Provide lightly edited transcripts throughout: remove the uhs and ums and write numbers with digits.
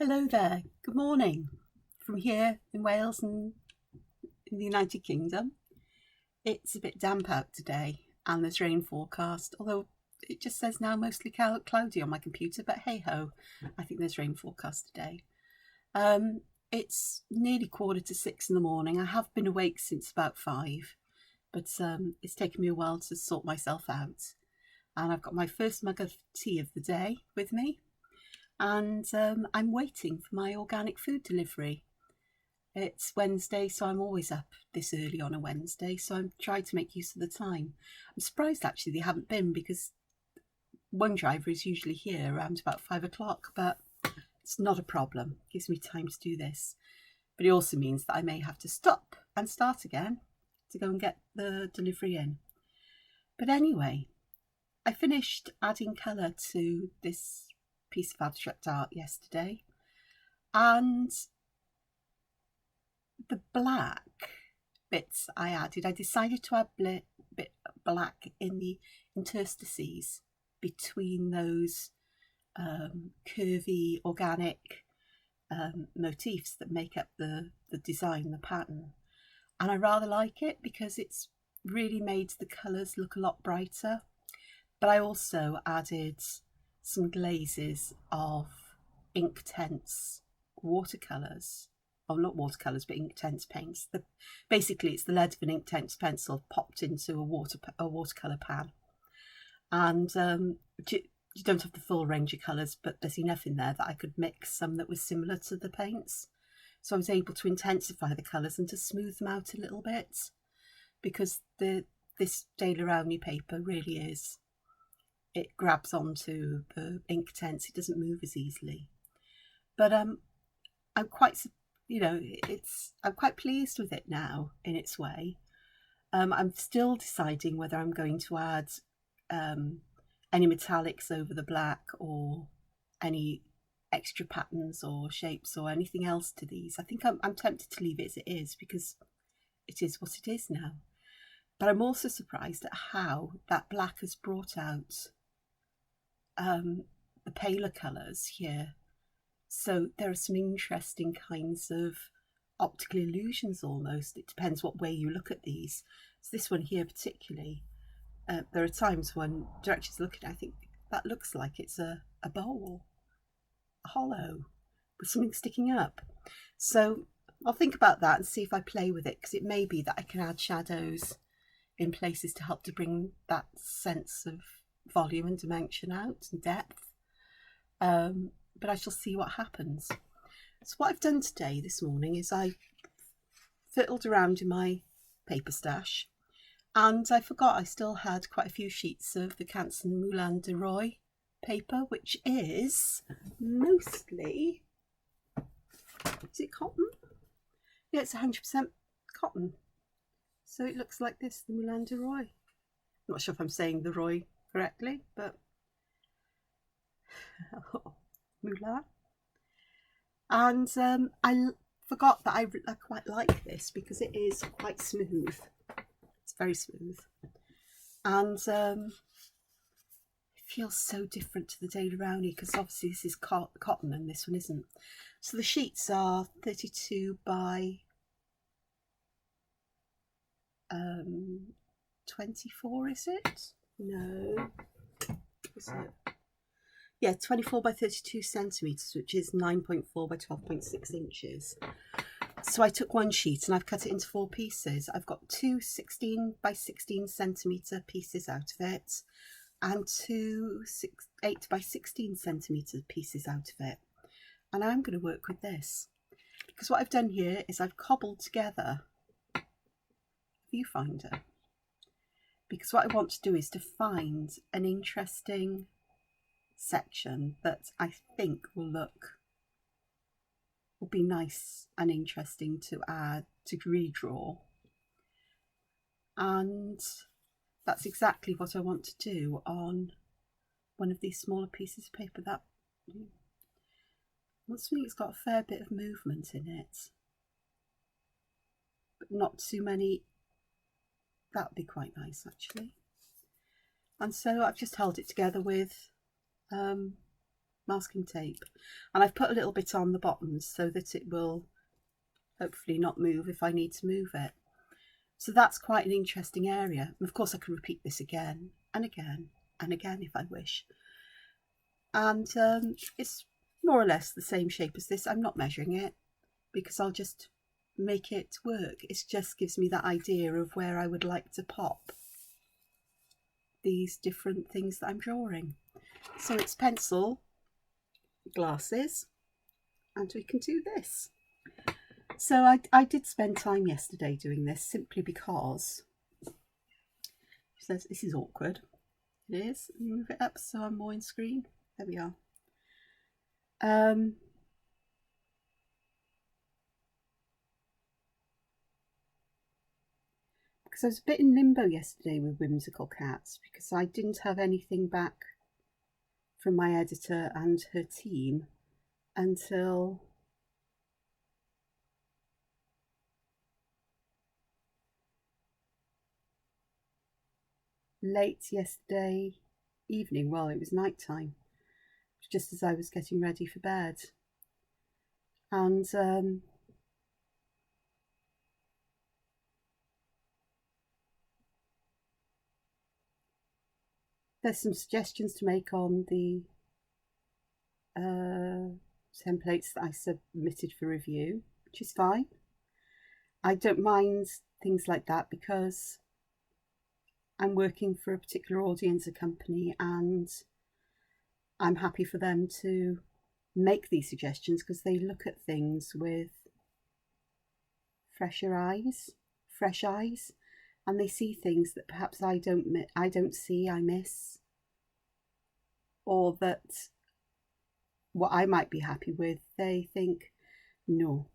Hello there, good morning from here in Wales and in the United Kingdom. It's a bit damp out today and there's rain forecast, although it just says now mostly cloudy on my computer, but hey ho, I think there's rain forecast today. It's nearly 5:45 in the morning. I have been awake since about 5, but it's taken me a while to sort myself out. And I've got my first mug of tea of the day with me. And I'm waiting for my organic food delivery. It's Wednesday, so I'm always up this early on a Wednesday, so I'm trying to make use of the time. I'm surprised actually they haven't been, because one driver is usually here around about 5 o'clock, but it's not a problem. It gives me time to do this. But it also means that I may have to stop and start again to go and get the delivery in. But anyway, I finished adding colour to this piece of abstract art yesterday, and the black bits I decided to add bit black in the interstices between those curvy organic motifs that make up the design, the pattern. And I rather like it because it's really made the colours look a lot brighter. But I also added some glazes of Inktense watercolours. Oh, not watercolours, but Inktense paints. Basically, it's the lead of an Inktense pencil popped into a watercolour pan. And you don't have the full range of colours, but there's enough in there that I could mix some that was similar to the paints. So I was able to intensify the colours and to smooth them out a little bit, because this Daler Rowney paper really is, it grabs onto the Inktense. It doesn't move as easily. But I'm quite, I'm quite pleased with it now in its way. I'm still deciding whether I'm going to add any metallics over the black, or any extra patterns or shapes or anything else to these. I think I'm tempted to leave it as it is, because it is what it is now. But I'm also surprised at how that black has brought out the paler colours here. So there are some interesting kinds of optical illusions almost. It depends what way you look at these. So this one here particularly, there are times when directors look at it, I think that looks like it's a bowl, a hollow, with something sticking up. So I'll think about that and see if I play with it, because it may be that I can add shadows in places to help to bring that sense of volume and dimension out and depth. But I shall see what happens. So what I've done today, this morning, is I fiddled around in my paper stash, and I forgot I still had quite a few sheets of the Canson Moulin de Roy paper, which is mostly, is it cotton? Yeah, it's 100% cotton. So it looks like this, the Moulin de Roy. I'm not sure if I'm saying the Roy correctly, but Moulin. And I forgot that I quite like this because it is quite smooth. It's very smooth, and it feels so different to the Daler Rowney, because obviously this is cotton and this one isn't. So the sheets are 32 by 24, is it? No, is it? Yeah, 24 by 32 centimetres, which is 9.4 by 12.6 inches. So I took one sheet and I've cut it into 4 pieces. I've got 2 16 by 16 centimetre pieces out of it, and 2 8 by 16 centimetre pieces out of it. And I'm going to work with this, because what I've done here is I've cobbled together a viewfinder, because what I want to do is to find an interesting section that I think will be nice and interesting to add, to redraw. And that's exactly what I want to do on one of these smaller pieces of paper. That looks like it's got a fair bit of movement in it, but not too many. That would be quite nice actually. And so I've just held it together with masking tape, and I've put a little bit on the bottoms so that it will hopefully not move if I need to move it. So that's quite an interesting area. And of course I can repeat this again and again and again if I wish. And it's more or less the same shape as this. I'm not measuring it because I'll just make it work. It just gives me that idea of where I would like to pop these different things that I'm drawing. So it's pencil, glasses, and we can do this. So I did spend time yesterday doing this simply because she says this is awkward. It is. Move it up so I'm more in screen. There we are. Because I was a bit in limbo yesterday with Whimsical Cats because I didn't have anything back from my editor and her team until late yesterday evening. Well, it was night time, just as I was getting ready for bed. And there's some suggestions to make on the templates that I submitted for review, which is fine. I don't mind things like that because I'm working for a particular audience, a company, and I'm happy for them to make these suggestions because they look at things with fresh eyes, and they see things that perhaps I don't see, I miss, or that what I might be happy with, they think, no,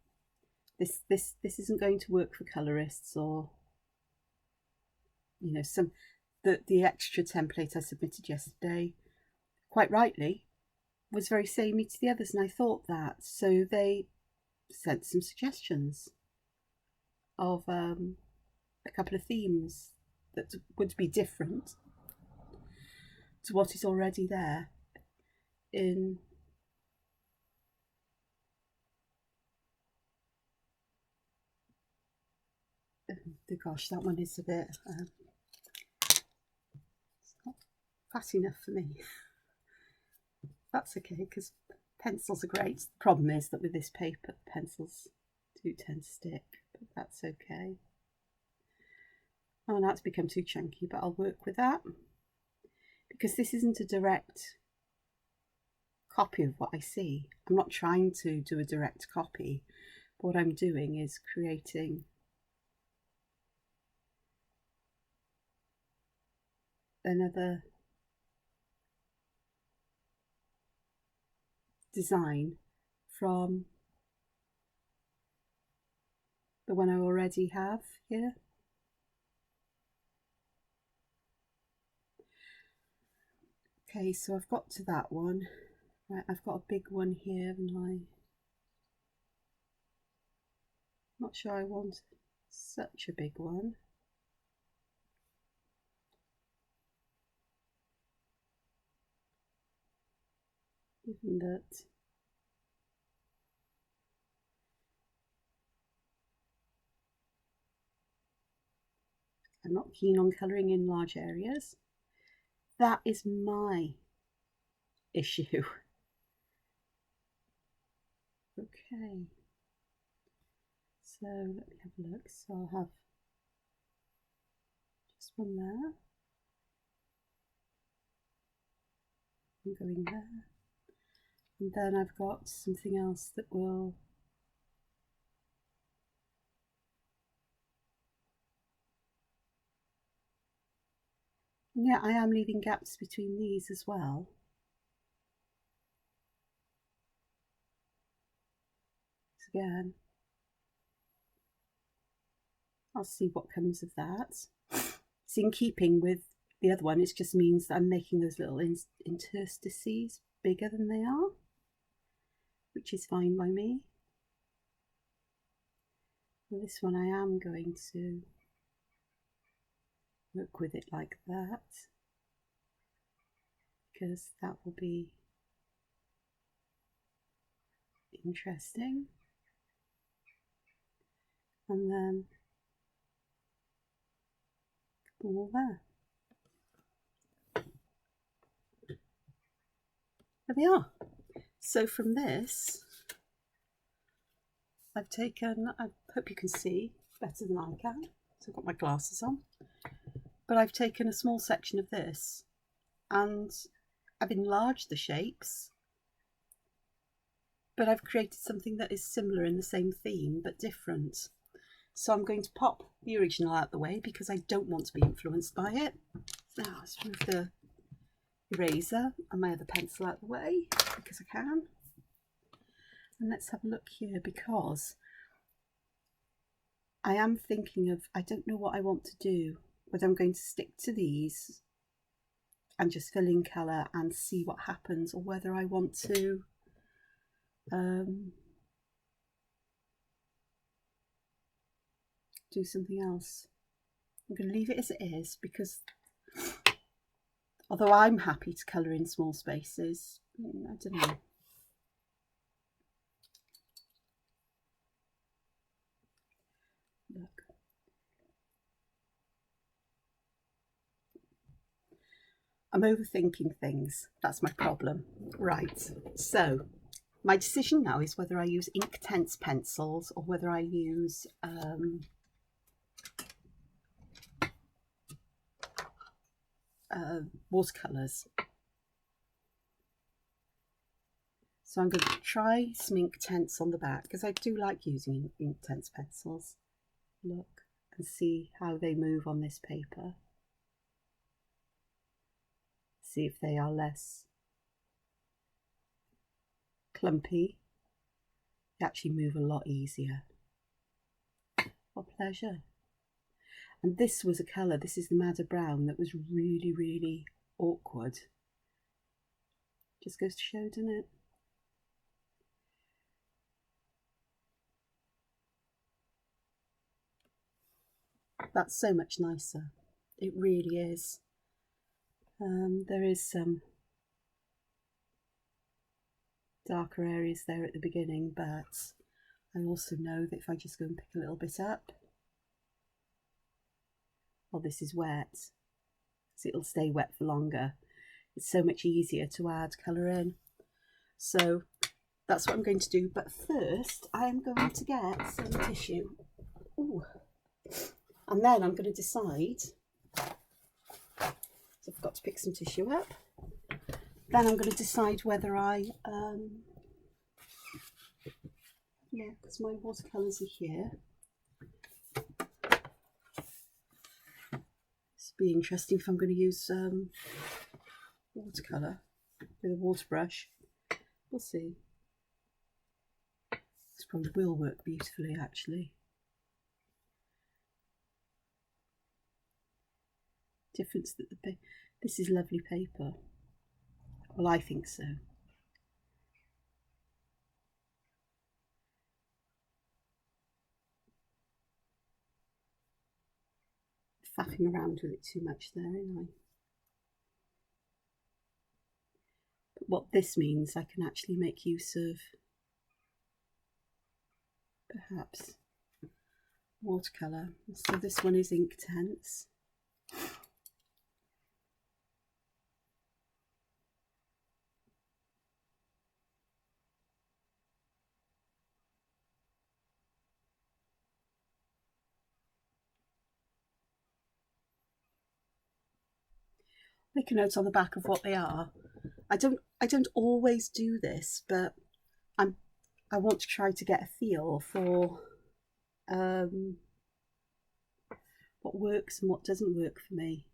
this isn't going to work for colorists, or you know, the extra template I submitted yesterday, quite rightly, was very samey to the others, and I thought that, so they sent some suggestions of a couple of themes that would be different to what is already there in gosh, that one is a bit it's not fat enough for me. That's okay, because pencils are great. The problem is that with this paper, pencils do tend to stick, but that's okay. Oh, now it's become too chunky, but I'll work with that because this isn't a direct copy of what I see. I'm not trying to do a direct copy, but what I'm doing is creating another design from the one I already have here. Okay, so I've got to that one. Right, I've got a big one here, and I'm not sure I want such a big one. Given that I'm not keen on colouring in large areas. That is my issue. Okay, so let me have a look. So I'll have just one there, and going there, and then I've got something else that will I am leaving gaps between these as well. So again, I'll see what comes of that. It's in keeping with the other one. It just means that I'm making those little interstices bigger than they are, which is fine by me. For this one I am going to work with it like that, because that will be Interesting. And then all there. There we are. So from this, I've taken, I hope you can see better than I can, so I've got my glasses on, but I've taken a small section of this and I've enlarged the shapes, but I've created something that is similar in the same theme but different. So I'm going to pop the original out the way because I don't want to be influenced by it. Now let's move the eraser and my other pencil out the way because I can. And let's have a look here, because I am thinking of, I don't know what I want to do, whether I'm going to stick to these and just fill in colour and see what happens, or whether I want to do something else. I'm going to leave it as it is, because although I'm happy to colour in small spaces, I don't know. Look. I'm overthinking things. That's my problem. Right, so my decision now is whether I use Inktense pencils or whether I use watercolours. So I'm going to try some Inktense on the back, because I do like using Inktense pencils. Look and see how they move on this paper. See if they are less clumpy. They actually move a lot easier. What pleasure. And this was a colour, this is the Madder Brown, that was really, really awkward. Just goes to show, doesn't it? That's so much nicer. It really is. There is some darker areas there at the beginning, but I also know that if I just go and pick a little bit up, well, this is wet, so it'll stay wet for longer. It's so much easier to add colour in. So that's what I'm going to do. But first, I am going to get some tissue. Ooh. And then I'm going to decide. So I've got to pick some tissue up. Then I'm going to decide whether I, yeah, because my watercolours are here. This will be interesting if I'm going to use watercolour with a water brush. We'll see. This probably will work beautifully, actually. Difference that this is lovely paper. Well, I think so. Faffing around with it too much there, ain't I? But what this means, I can actually make use of perhaps watercolour. So this one is Inktense. Make a note on the back of what they are. I don't always do this, but I want to try to get a feel for what works and what doesn't work for me.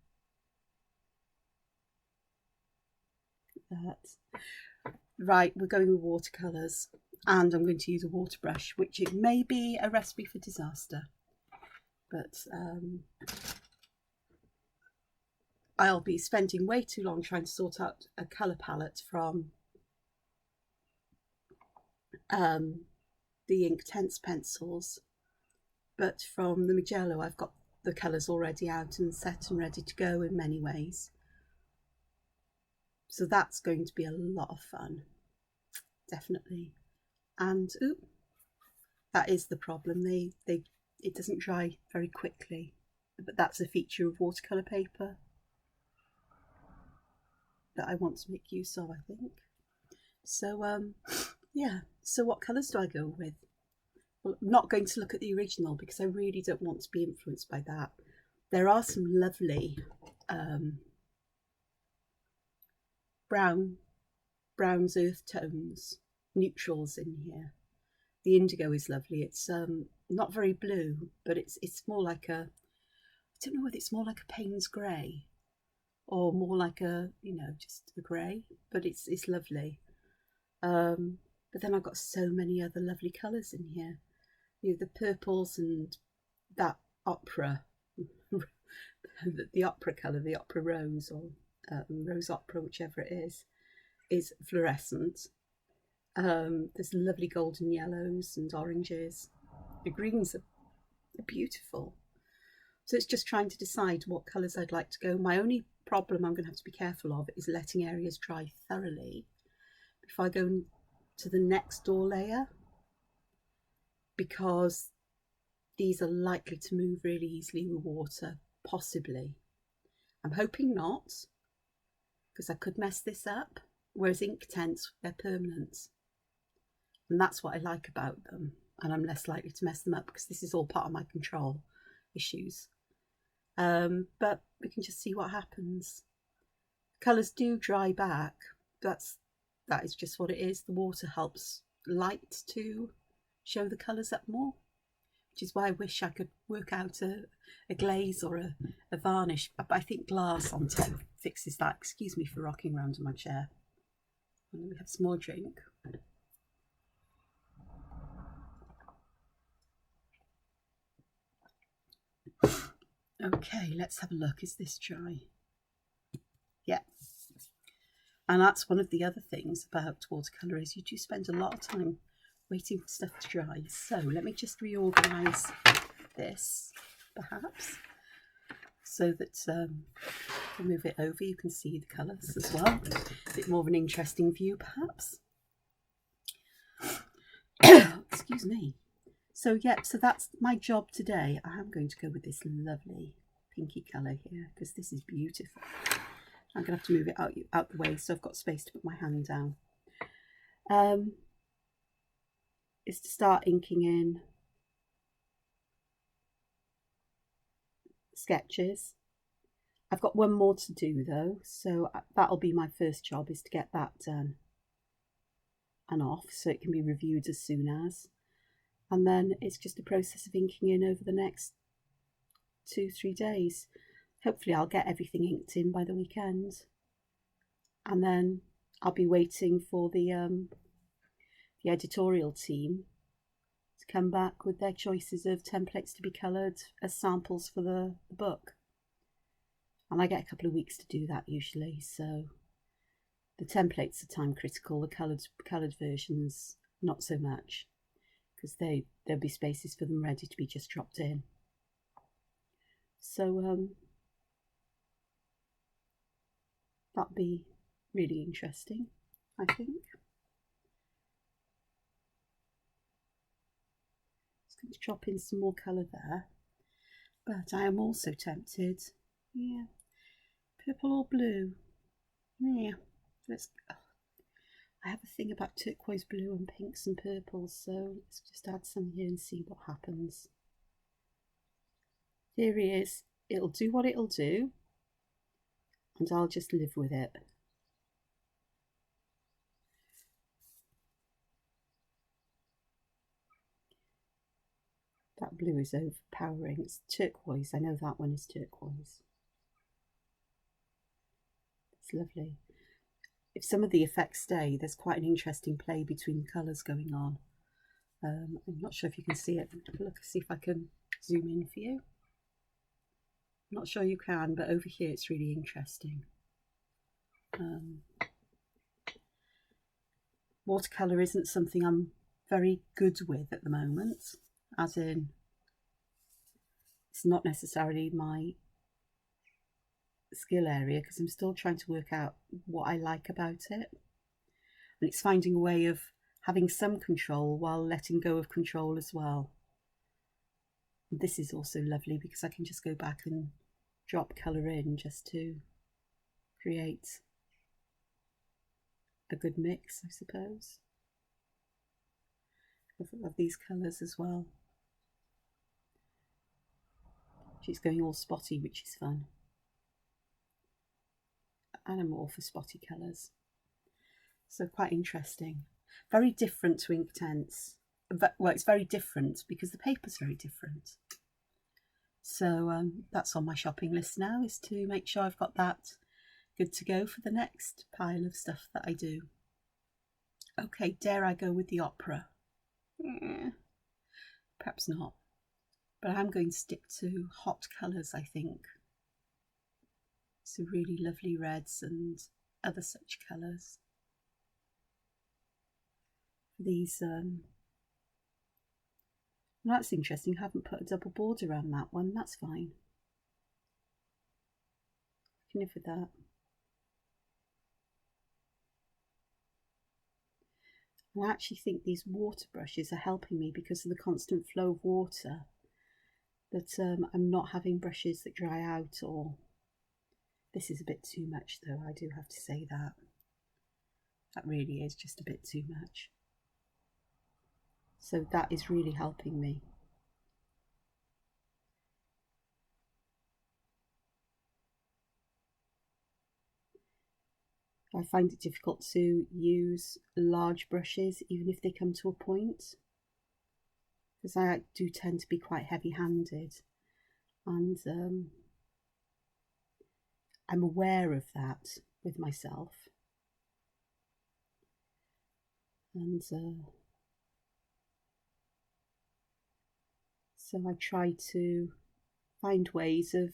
Right, we're going with watercolours, and I'm going to use a water brush, which it may be a recipe for disaster, but I'll be spending way too long trying to sort out a colour palette from the Inktense pencils, but from the Magello I've got the colours already out and set and ready to go in many ways. So that's going to be a lot of fun, definitely and ooh, that is the problem. It doesn't dry very quickly, but that's a feature of watercolour paper that I want to make use of, I think. So yeah, so what colours do I go with? Well, I'm not going to look at the original because I really don't want to be influenced by that. There are some lovely browns, earth tones, neutrals in here. The indigo is lovely. It's not very blue, but it's more like a, I don't know whether it's more like a Payne's grey or more like a, you know, just a grey, but it's lovely. But then I've got so many other lovely colours in here. You know, the purples and that opera, the opera colour, the opera rose or rose opera, whichever it is fluorescent. There's lovely golden yellows and oranges. The greens are beautiful. So it's just trying to decide what colours I'd like to go. My only problem I'm going to have to be careful of is letting areas dry thoroughly before I go to the next door layer, because these are likely to move really easily with water, possibly. I'm hoping not, because I could mess this up, whereas ink tints, they're permanent. And that's what I like about them, and I'm less likely to mess them up because this is all part of my control issues. But we can just see what happens. Colours do dry back. That is just what it is. The water helps light to show the colours up more, which is why I wish I could work out a glaze or a varnish. But I think glass on top fixes that. Excuse me for rocking around in my chair. Let me have some more drink. Okay, let's have a look. Is this dry? Yeah. And that's one of the other things about watercolour, is you do spend a lot of time waiting for stuff to dry. So let me just reorganise this, perhaps, so that I'll move it over. You can see the colours as well. A bit more of an interesting view, perhaps. Excuse me. So yeah, so that's my job today. I am going to go with this lovely pinky colour here because this is beautiful. I'm going to have to move it out the way so I've got space to put my hand down. Is to start inking in sketches. I've got one more to do though, so that'll be my first job, is to get that done and off so it can be reviewed as soon as. And then it's just a process of inking in over the next 2-3 days. Hopefully I'll get everything inked in by the weekend. And then I'll be waiting for the editorial team to come back with their choices of templates to be coloured as samples for the book. And I get a couple of weeks to do that usually, so the templates are time critical, the coloured versions not so much, because there'll be spaces for them ready to be just dropped in. So that'll be really interesting, I think. Just going to drop in some more colour there, but I am also tempted, yeah, purple or blue, yeah, I have a thing about turquoise blue and pinks and purples, so let's just add some here and see what happens. Theory is it'll do what it'll do, and I'll just live with it. That blue is overpowering. It's turquoise. I know that one is turquoise. It's lovely. If some of the effects stay, there's quite an interesting play between the colours going on. I'm not sure if you can see it. Look, see if I can zoom in for you. I'm not sure you can, but over here it's really interesting. Watercolour isn't something I'm very good with at the moment, as in it's not necessarily my skill area, because I'm still trying to work out what I like about it, and it's finding a way of having some control while letting go of control as well. This is also lovely because I can just go back and drop colour in just to create a good mix, I suppose, of these colours as well. She's going all spotty, which is fun. And I'm all for spotty colours. So quite interesting. Very different to Inktense. Well, it's very different because the paper's very different. So that's on my shopping list now, is to make sure I've got that good to go for the next pile of stuff that I do. Okay, dare I go with the opera? Perhaps not. But I'm going to stick to hot colours, I think. So really lovely reds and other such colours. These, that's interesting. I haven't put a double border around that one. That's fine. I can live with that. I actually think these water brushes are helping me because of the constant flow of water. That I'm not having brushes that dry out, or this is a bit too much though, I do have to say that. That really is just a bit too much. So that is really helping me. I find it difficult to use large brushes even if they come to a point, because I do tend to be quite heavy-handed, and I'm aware of that with myself, and so I try to find ways of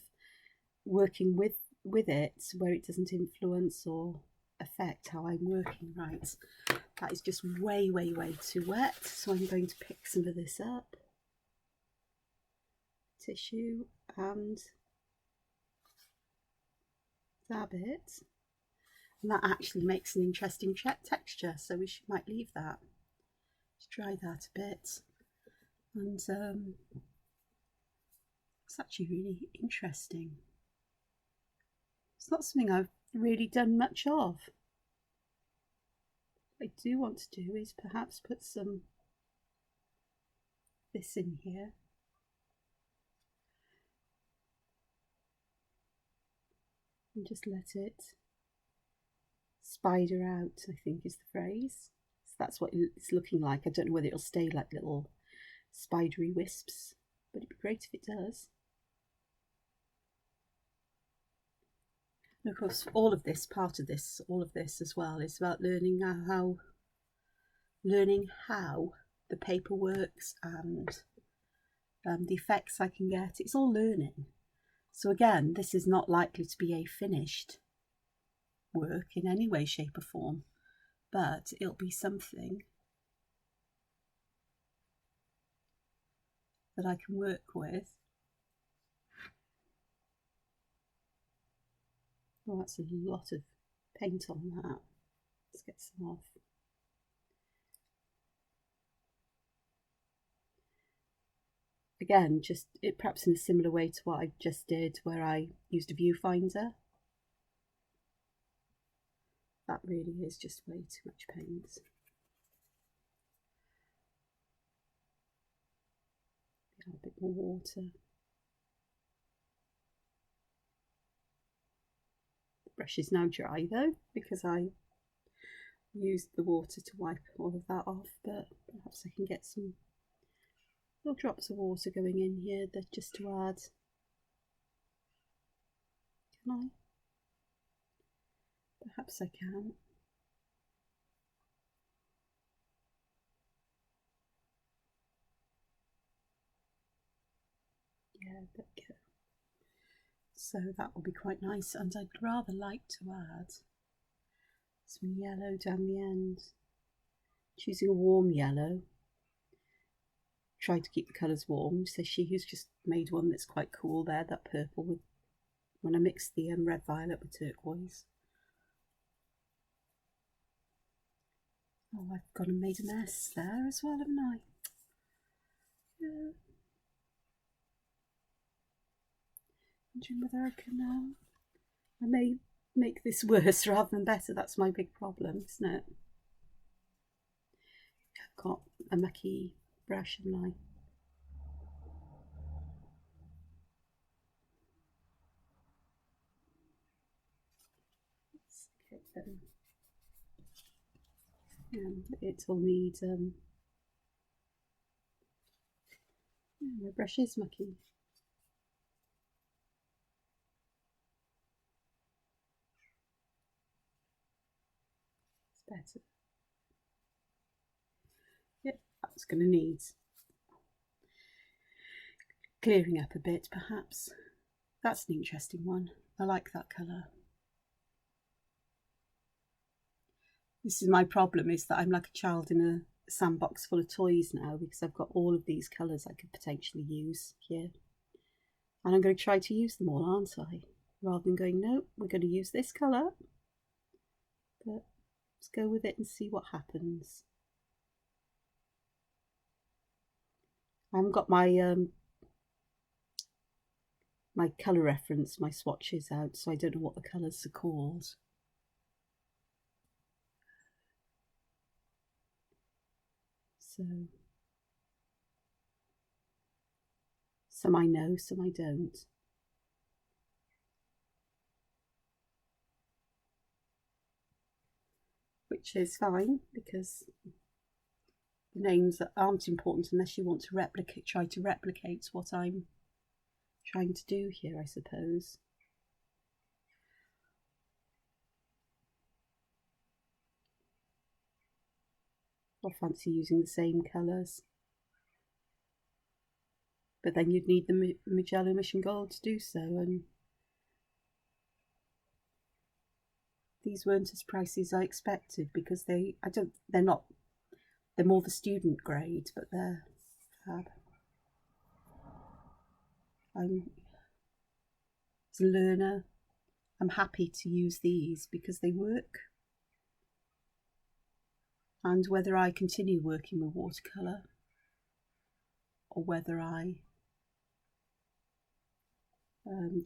working with it where it doesn't influence or affect how I'm working. Right, that is just way too wet, so I'm going to pick some of this up, tissue, and dab it, and that actually makes an interesting texture, so we might leave that. Let's dry that a bit, and it's actually really interesting. It's not something I've really done much of. What I do want to do is perhaps put some this in here. And just let it spider out, I think is the phrase. So that's what it's looking like. I don't know whether it'll stay like little spidery wisps, but it'd be great if it does. And of course, all of this as well is about learning how the paper works and the effects I can get. It's all learning. So again, this is not likely to be a finished work in any way, shape or form, but it'll be something that I can work with. Oh, that's a lot of paint on that. Let's get some off. Again, just perhaps in a similar way to what I just did, where I used a viewfinder. That really is just way too much paint. A bit more water. The brush is now dry though, because I used the water to wipe all of that off, but perhaps I can get some little drops of water going in here that just to add. Can I? Perhaps I can. Yeah, there we go. So that will be quite nice, and I'd rather like to add some yellow down the end. Choosing a warm yellow. Try to keep the colours warm. So she who's just made one that's quite cool there, that purple with, when I mix the red violet with turquoise. Oh, I've gone and made a mess there as well, haven't I? Yeah. Wondering whether I can. I may make this worse rather than better. That's my big problem, isn't it? I've got a mucky brush, haven't I? It'll need. My brush is mucky. It's better. Yep, that's going to need clearing up a bit, perhaps. That's an interesting one. I like that colour. This is my problem, is that I'm like a child in a sandbox full of toys now, because I've got all of these colours I could potentially use here. And I'm going to try to use them all, aren't I? Rather than going, no, we're going to use this colour. But let's go with it and see what happens. I haven't got my my colour reference, my swatches out, so I don't know what the colours are called. So some I know, some I don't. Which is fine, because the names aren't important unless you want to try to replicate what I'm trying to do here, I suppose. Or fancy using the same colours. But then you'd need the Mugello Mission Gold to do so, and these weren't as pricey as I expected, because they're more the student grade, but they're fab. As a learner, I'm happy to use these because they work. And whether I continue working with watercolour or whether I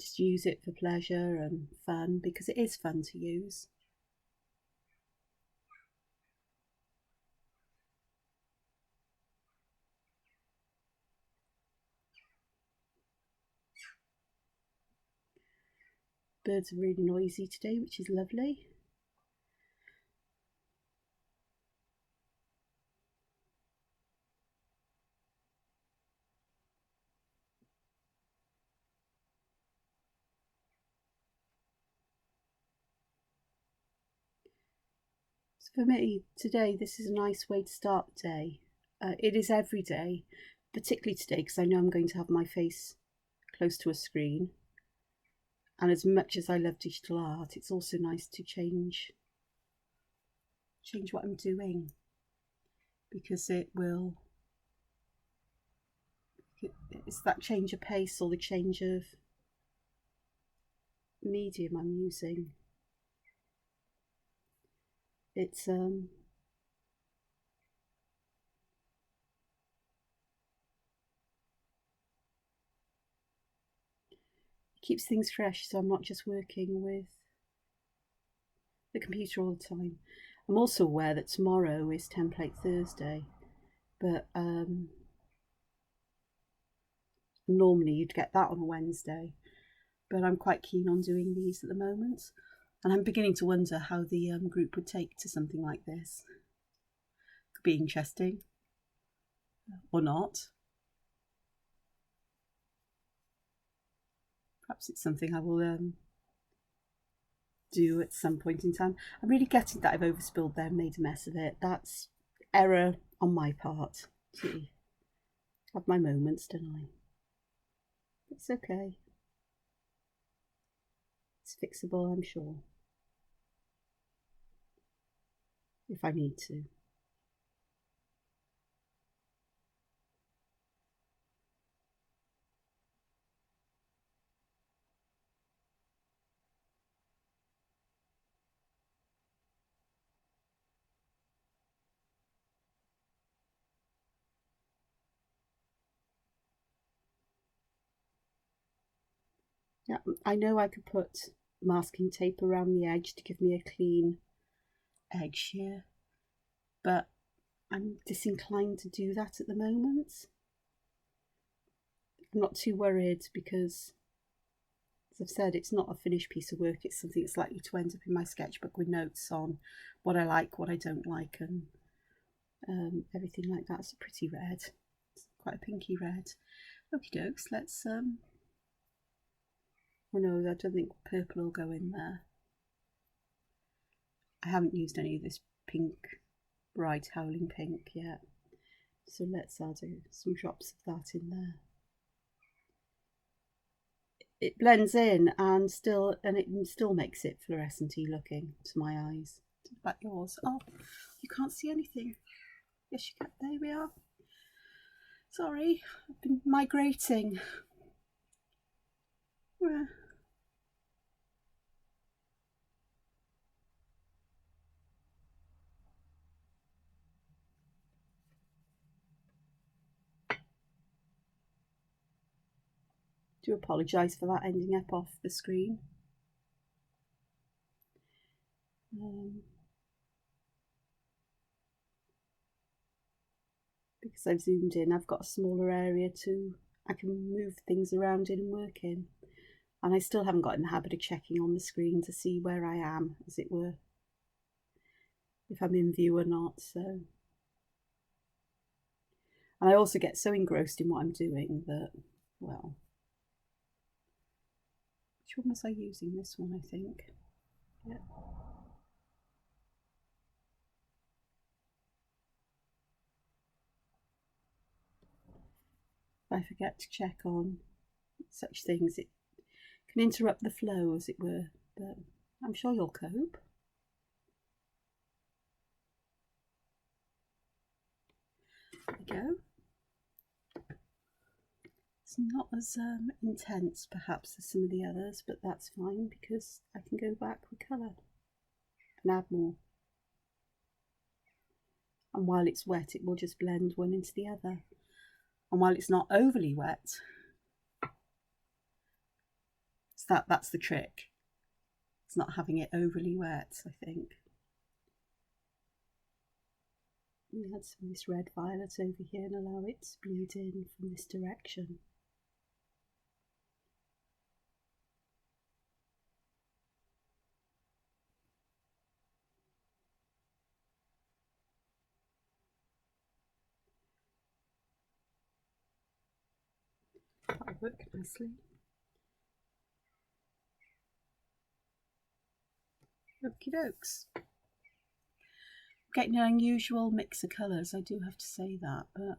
just use it for pleasure and fun, because it is fun to use. Birds are really noisy today, which is lovely. So for me today, this is a nice way to start the day. It is every day, particularly today, because I know I'm going to have my face close to a screen. And as much as I love digital art, it's also nice to change what I'm doing, because it's that change of pace or the change of medium I'm using. It's it keeps things fresh, so I'm not just working with the computer all the time. I'm also aware that tomorrow is Template Thursday, but normally you'd get that on a Wednesday, but I'm quite keen on doing these at the moment, and I'm beginning to wonder how the group would take to something like this. Could be interesting, or not. Perhaps it's something I will do at some point in time. I'm really getting that I've overspilled there and made a mess of it. That's error on my part. Gee, I have my moments, don't I? It's okay. It's fixable, I'm sure, if I need to. Yeah, I know I could put masking tape around the edge to give me a clean edge here, but I'm disinclined to do that at the moment. I'm not too worried because, as I've said, it's not a finished piece of work. It's something that's likely to end up in my sketchbook with notes on what I like, what I don't like, and everything like that. It's a pretty red. It's quite a pinky red. Okie dokes, let's oh no, I don't think purple will go in there. I haven't used any of this pink, bright howling pink yet, so let's add some drops of that in there. It blends in and it still makes it fluorescent-y looking to my eyes. What about yours? Oh, you can't see anything. Yes, you can. There we are. Sorry, I've been migrating. Yeah. Do apologise for that ending up off the screen. Because I've zoomed in, I've got a smaller area I can move things around in and work in. And I still haven't got in the habit of checking on the screen to see where I am, as it were, if I'm in view or not. So, and I also get so engrossed in what I'm doing that, well, which one was I using? This one, I think. Yeah. If I forget to check on such things, it can interrupt the flow, as it were, but I'm sure you'll cope. There we go. It's not as intense perhaps as some of the others, but that's fine because I can go back with colour and add more. And while it's wet, it will just blend one into the other. And while it's not overly wet, so that's the trick. It's not having it overly wet, I think. We add some of this red violet over here and allow it to bleed in from this direction. That'll work nicely. Okie dokes. Getting an unusual mix of colours, I do have to say that, but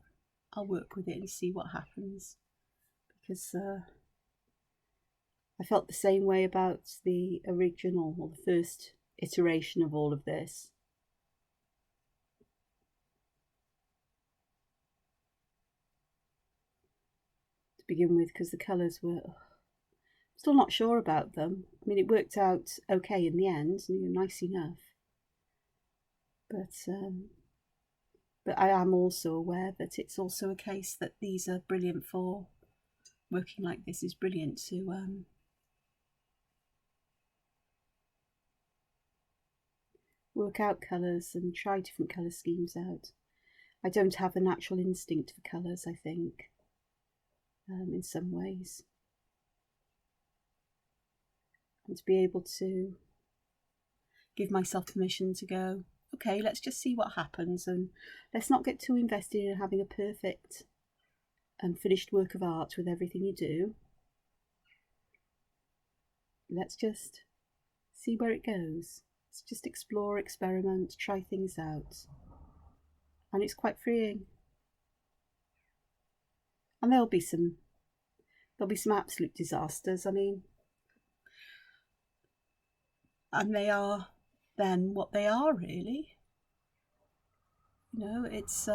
I'll work with it and see what happens, because I felt the same way about the original, or the first iteration of all of this. To begin with, because the colours were, still not sure about them. I mean, it worked out okay in the end, nice enough. But I am also aware that it's also a case that these are brilliant for working like this. Is brilliant to work out colours and try different colour schemes out. I don't have a natural instinct for colours, I think, in some ways. And to be able to give myself permission to go, okay, let's just see what happens, and let's not get too invested in having a perfect and finished work of art with everything you do. Let's just see where it goes. Let's just explore, experiment, try things out. And it's quite freeing. And there'll be some absolute disasters, I mean. And they are then what they are, really. It's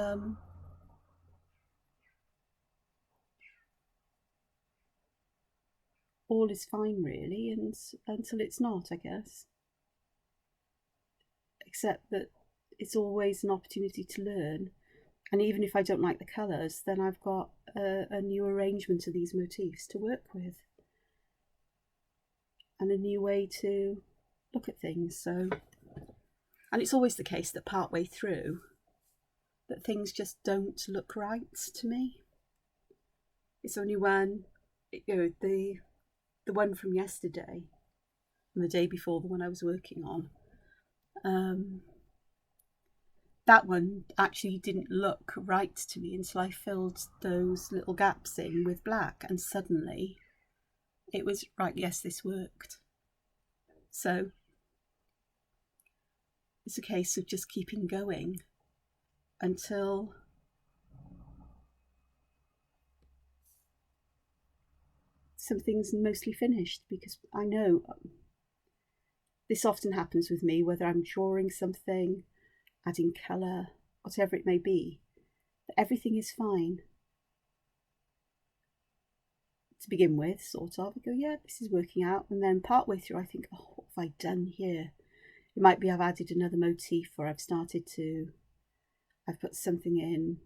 all is fine, really, and until it's not, I guess. Except that it's always an opportunity to learn, and even if I don't like the colours, then I've got a new arrangement of these motifs to work with. and a new way to look at things. So, and it's always the case that partway through that things just don't look right to me. It's only when, the one from yesterday and the day before, the one I was working on, that one actually didn't look right to me until I filled those little gaps in with black, and suddenly it was right, yes, this worked. So it's a case of just keeping going until something's mostly finished, because I know this often happens with me, whether I'm drawing something, adding colour, whatever it may be, that everything is fine to begin with, sort of. I go, yeah, this is working out, and then partway through I think, oh, what have I done here? It might be I've added another motif, or I've put something in,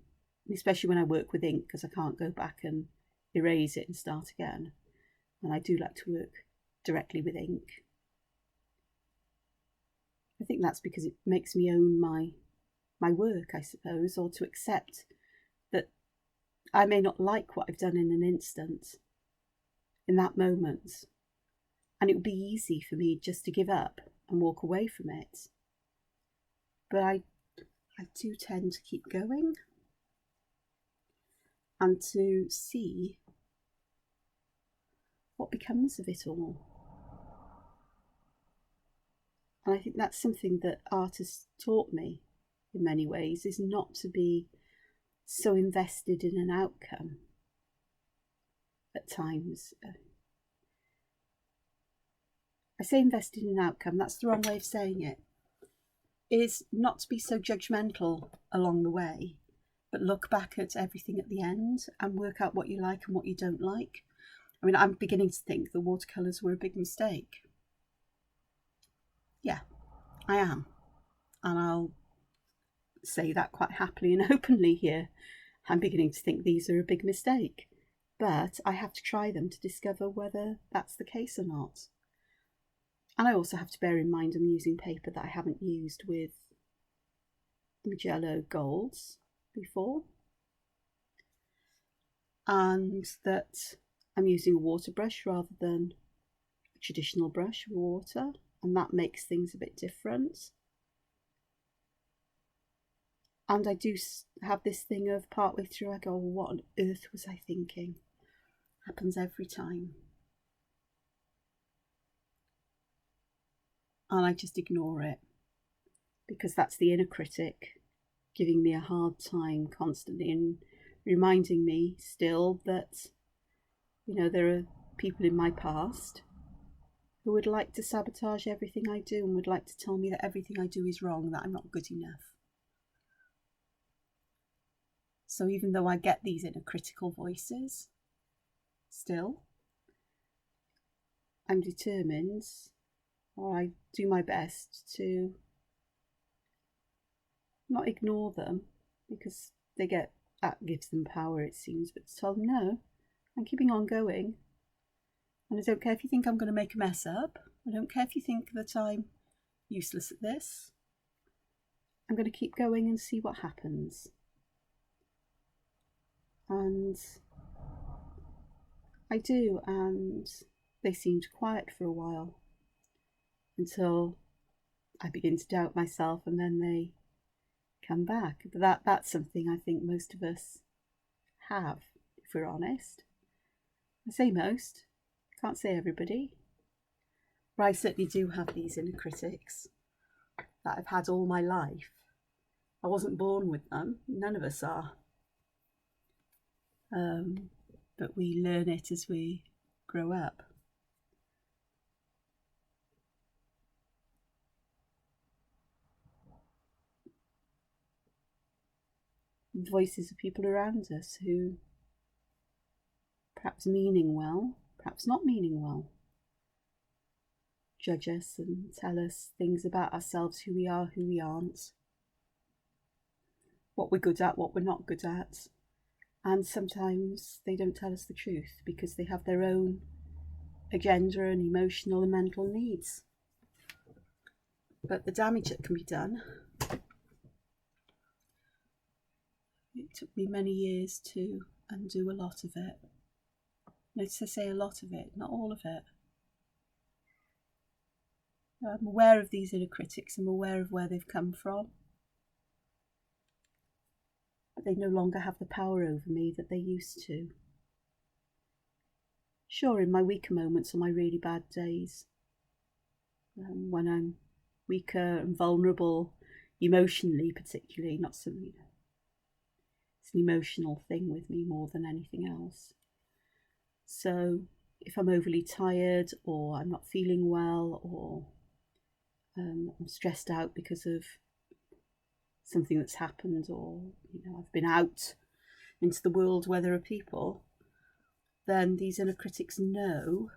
especially when I work with ink, because I can't go back and erase it and start again. And I do like to work directly with ink. I think that's because it makes me own my work, I suppose, or to accept that I may not like what I've done in an instant, in that moment. And it would be easy for me just to give up and walk away from it. But I do tend to keep going and to see what becomes of it all. And I think that's something that art has taught me in many ways, is not to be so invested in an outcome at times. I say invested in an outcome, that's the wrong way of saying it. Is not to be so judgmental along the way, but look back at everything at the end and work out what you like and what you don't like. I mean, I'm beginning to think the watercolours were a big mistake. Yeah, I am. And I'll say that quite happily and openly here. I'm beginning to think these are a big mistake. But I have to try them to discover whether that's the case or not. And I also have to bear in mind I'm using paper that I haven't used with Mugello golds before. And that I'm using a water brush rather than a traditional brush with water, and that makes things a bit different. And I do have this thing of partway through I go, what on earth was I thinking? Happens every time. And I just ignore it, because that's the inner critic giving me a hard time constantly and reminding me still that, there are people in my past who would like to sabotage everything I do and would like to tell me that everything I do is wrong, that I'm not good enough. So even though I get these inner critical voices, still, I'm determined, or I do my best to not ignore them, because that gives them power, it seems, but to tell them, no, I'm keeping on going. And I don't care if you think I'm going to make a mess up. I don't care if you think that I'm useless at this. I'm going to keep going and see what happens. And I do, and they seemed quiet for a while until I begin to doubt myself, and then they come back. But that's something I think most of us have, if we're honest. I say most, can't say everybody. But I certainly do have these inner critics that I've had all my life. I wasn't born with them, none of us are. But we learn it as we grow up. Voices of people around us who, perhaps meaning well, perhaps not meaning well, judge us and tell us things about ourselves, who we are, who we aren't, what we're good at, what we're not good at. And sometimes they don't tell us the truth because they have their own agenda and emotional and mental needs. But the damage that can be done, it took me many years to undo a lot of it. Notice I say a lot of it, not all of it. I'm aware of these inner critics, I'm aware of where they've come from. But they no longer have the power over me that they used to. Sure, in my weaker moments or my really bad days, when I'm weaker and vulnerable, emotionally particularly, not something, it's an emotional thing with me more than anything else. So if I'm overly tired or I'm not feeling well or I'm stressed out because of something that's happened, or I've been out into the world where there are people, then these inner critics know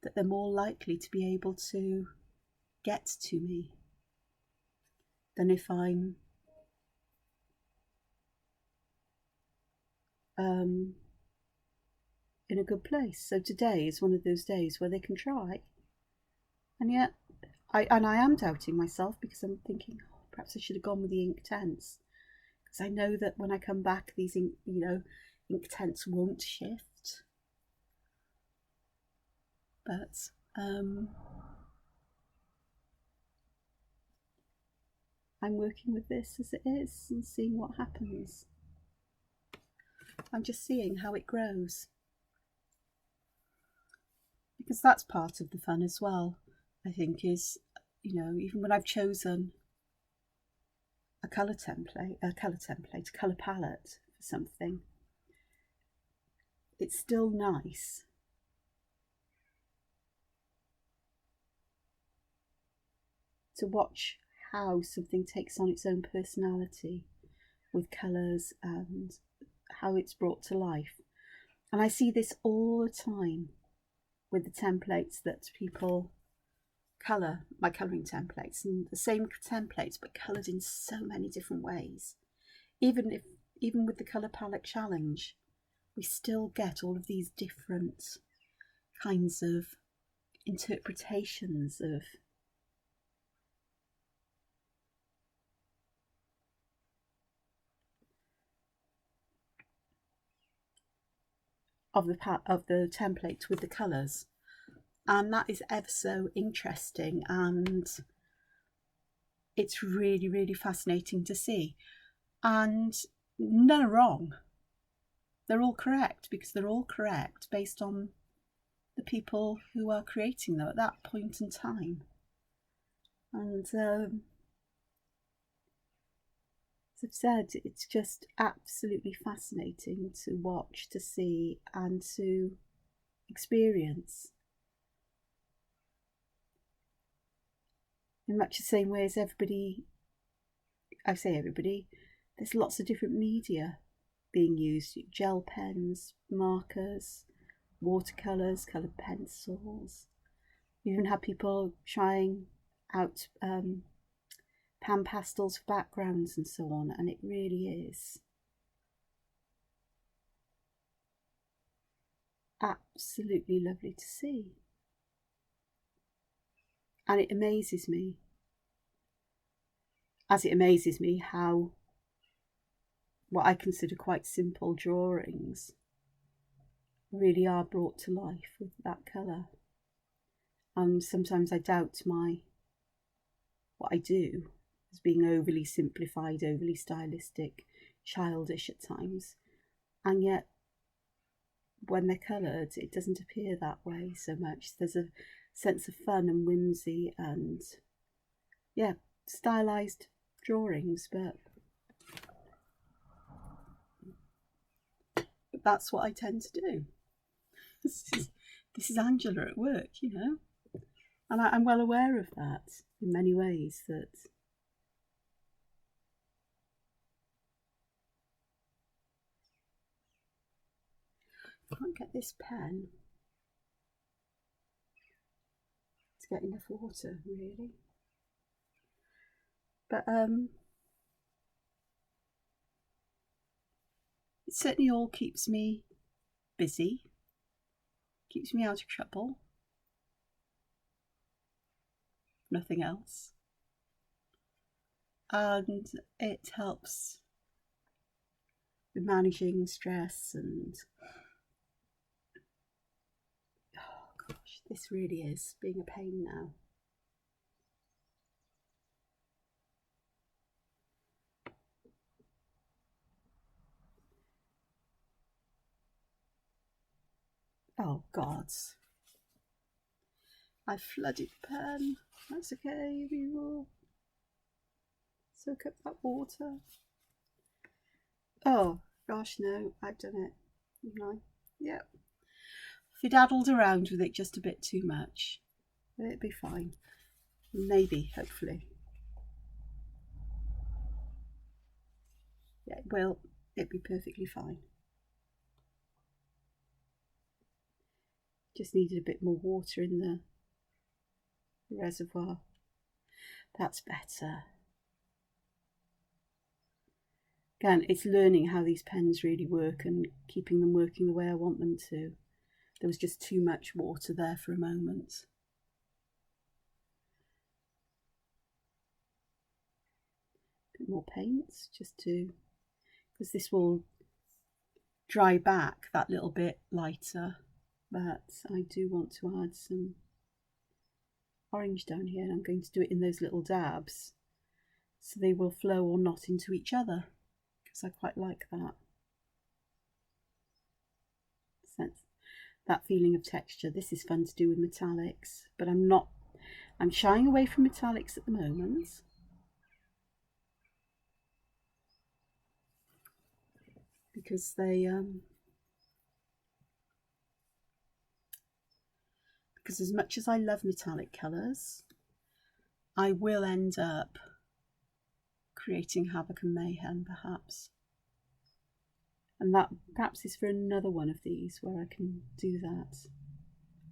that they're more likely to be able to get to me than if I'm in a good place. So today is one of those days where they can try, and yet I am doubting myself, because I'm thinking, oh, perhaps I should have gone with the ink tents, because I know that when I come back, these ink tents won't shift. But I'm working with this as it is and seeing what happens. I'm just seeing how it grows, because that's part of the fun as well, I think, is, even when I've chosen a colour palette for something, it's still nice to watch how something takes on its own personality with colours and how it's brought to life. And I see this all the time with the templates that people colour, my colouring templates, and the same templates but coloured in so many different ways. Even with the colour palette challenge, we still get all of these different kinds of interpretations of the templates with the colours, and that is ever so interesting, and it's really, really fascinating to see. And none are wrong. They're all correct, because they're all correct based on the people who are creating them at that point in time. And as I've said, it's just absolutely fascinating to watch, to see, and to experience. In much the same way as everybody, I say everybody, there's lots of different media being used: gel pens, markers, watercolours, coloured pencils. We even have people trying out pan pastels for backgrounds and so on, and it really is absolutely lovely to see. And it amazes me, as it amazes me how what I consider quite simple drawings really are brought to life with that colour. Sometimes I doubt what I do as being overly simplified, overly stylistic, childish at times, and yet when they're coloured it doesn't appear that way so much. There's a sense of fun and whimsy and, yeah, stylised drawings, but that's what I tend to do. This is Angela at work, and I'm well aware of that in many ways, that I can't get this pen to get enough water, really. But it certainly all keeps me busy, keeps me out of trouble, nothing else. And it helps with managing stress and, oh gosh, this really is being a pain now. Oh gods, I flooded the pen. That's okay, we will soak up that water. Oh gosh, no, I've done it. No, yeah. Fiddled around with it just a bit too much. It'd be fine. Maybe, hopefully. Yeah, it will. It'd be perfectly fine. Just needed a bit more water in the reservoir. That's better. Again, it's learning how these pens really work and keeping them working the way I want them to. There was just too much water there for a moment. A bit more paint, just to, because this will dry back that little bit lighter, but I do want to add some orange down here, and I'm going to do it in those little dabs so they will flow or not into each other, because I quite like that sense, that feeling of texture. This is fun to do with metallics, but I'm shying away from metallics at the moment. Because because as much as I love metallic colours, I will end up creating havoc and mayhem, perhaps. And that perhaps is for another one of these where I can do that.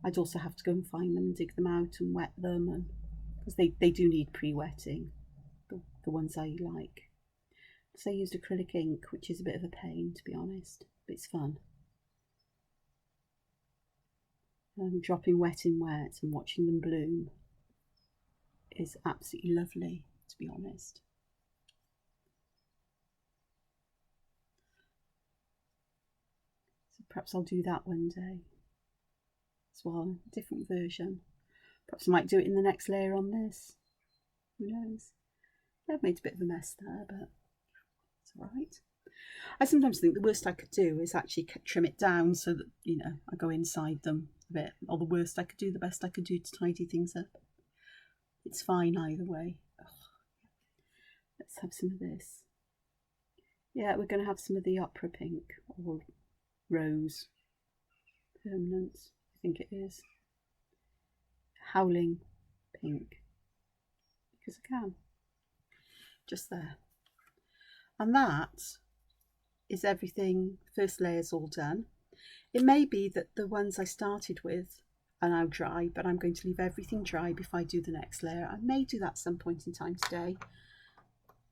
I'd also have to go and find them, dig them out and wet them, and because they do need pre-wetting, the ones I like. So I used acrylic ink, which is a bit of a pain, to be honest, but it's fun. Dropping wet in wet and watching them bloom is absolutely lovely, to be honest. So perhaps I'll do that one day as well, a different version. Perhaps I might do it in the next layer on this. Who knows? I've made a bit of a mess there, but it's all right. I sometimes think the worst I could do is actually trim it down so that, you know, I go inside them a bit. Or the worst I could do, the best I could do to tidy things up. It's fine either way. Oh, let's have some of this. Yeah, we're going to have some of the opera pink or rose permanent, I think it is. Howling pink, because I can. Just there. And that is everything. First layer's all done. It may be that the ones I started with are now dry, but I'm going to leave everything dry before I do the next layer. I may do that at some point in time today,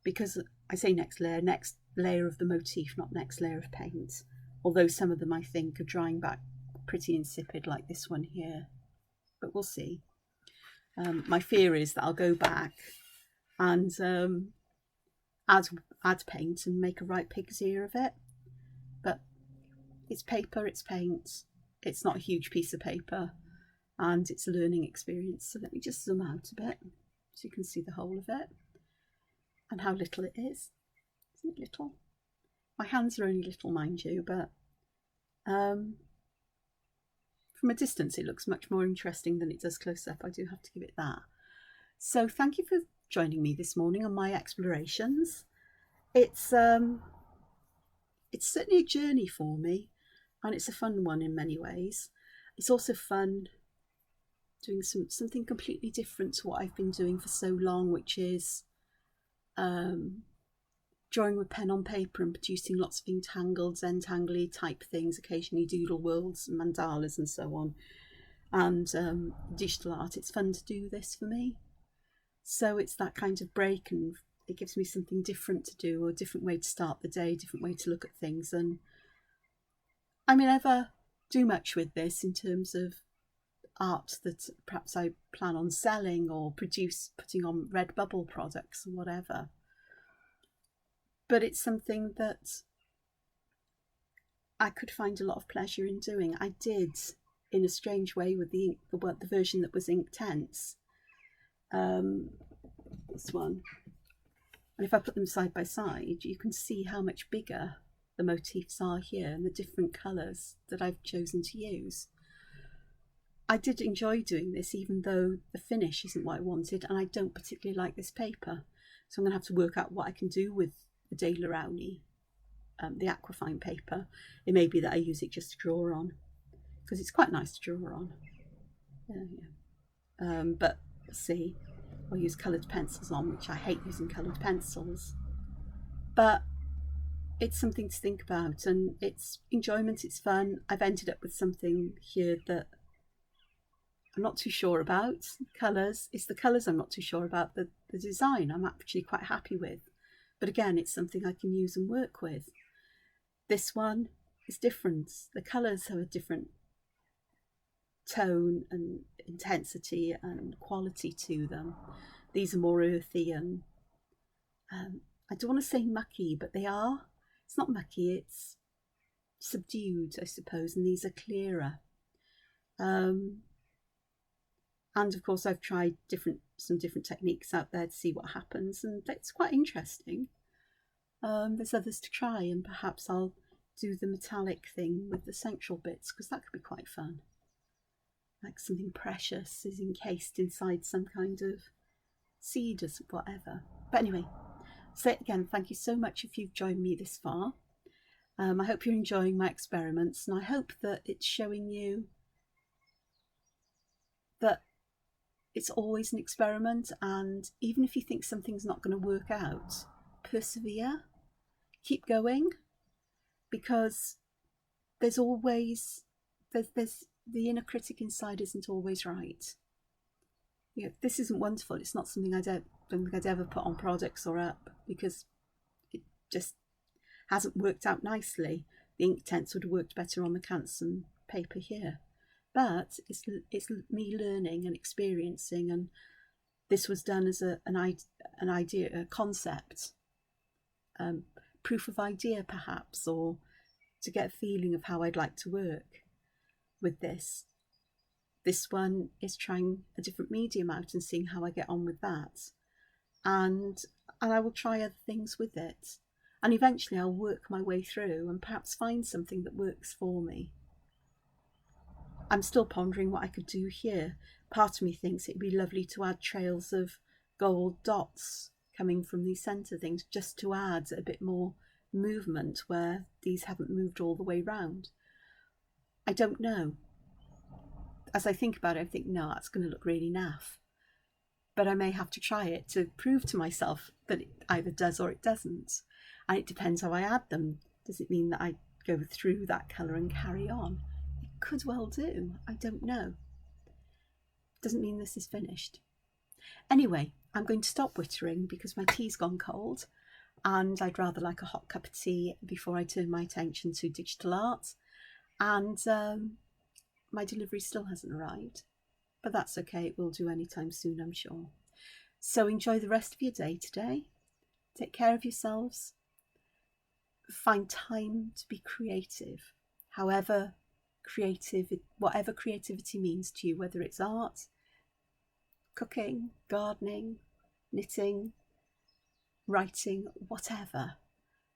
because I say next layer of the motif, not next layer of paint. Although some of them I think are drying back pretty insipid, like this one here, but we'll see. My fear is that I'll go back and add paint and make a right pig's ear of it, but it's paper, it's paint, it's not a huge piece of paper, and it's a learning experience. So let me just zoom out a bit so you can see the whole of it and how little it is. Isn't it little? My hands are only little, mind you, but from a distance it looks much more interesting than it does close up. I do have to give it that. So thank you for joining me this morning on my explorations. It's certainly a journey for me, and it's a fun one in many ways. It's also fun doing something completely different to what I've been doing for so long, which is drawing with pen on paper and producing lots of entangled, Zentangly type things, occasionally doodle worlds and mandalas and so on, and digital art. It's fun to do this for me. So it's that kind of break, and it gives me something different to do, or a different way to start the day, different way to look at things. And I mean, I never do much with this in terms of art that perhaps I plan on selling or putting on Redbubble products or whatever. But it's something that I could find a lot of pleasure in doing. I did, in a strange way, with the version that was Inktense. This one. And if I put them side by side, you can see how much bigger the motifs are here and the different colours that I've chosen to use. I did enjoy doing this, even though the finish isn't what I wanted, and I don't particularly like this paper. So I'm going to have to work out what I can do with the Daler Rowney, the Aquafine paper. It may be that I use it just to draw on, because it's quite nice to draw on. But let's see. I'll use coloured pencils on, which I hate using coloured pencils. But it's something to think about, and it's enjoyment, it's fun. I've ended up with something here that I'm not too sure about. Colours, it's the colours I'm not too sure about. The design I'm actually quite happy with. But again, it's something I can use and work with. This one is different. The colours have a different tone and intensity and quality to them. These are more earthy and I don't want to say mucky, but they are. It's not mucky, it's subdued, I suppose, and these are clearer. And of course I've tried some different techniques out there to see what happens, and it's quite interesting. There's others to try, and perhaps I'll do the metallic thing with the central bits, because that could be quite fun. Like something precious is encased inside some kind of seed or whatever. But anyway, say it again, thank you so much if you've joined me this far. I hope you're enjoying my experiments, and I hope that it's showing you that it's always an experiment, and even if you think something's not going to work out, persevere, keep going, because there's always, there's the inner critic inside isn't always right. You know, this isn't wonderful. It's not something I don't think I'd ever put on products or up, because it just hasn't worked out nicely. The Inktense would have worked better on the Canson paper here. But it's me learning and experiencing, and this was done as an idea, a concept, proof of idea perhaps, or to get a feeling of how I'd like to work with this. This one is trying a different medium out and seeing how I get on with that, and I will try other things with it, and eventually I'll work my way through and perhaps find something that works for me. I'm still pondering what I could do here. Part of me thinks it'd be lovely to add trails of gold dots coming from these centre things, just to add a bit more movement where these haven't moved all the way round. I don't know. As I think about it, I think, no, that's going to look really naff. But I may have to try it to prove to myself that it either does or it doesn't. And it depends how I add them. Does it mean that I go through that colour and carry on? It could well do. I don't know. Doesn't mean this is finished. Anyway, I'm going to stop wittering because my tea's gone cold, and I'd rather like a hot cup of tea before I turn my attention to digital art. And my delivery still hasn't arrived, but that's okay. It will do anytime soon, I'm sure. So enjoy the rest of your day today. Take care of yourselves. Find time to be creative, whatever creativity means to you, whether it's art, cooking, gardening, knitting, writing, whatever.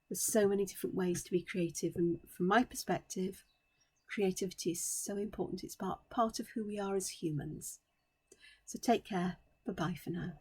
There's so many different ways to be creative, and from my perspective, creativity is so important. It's part of who we are as humans. So take care. Bye-bye for now.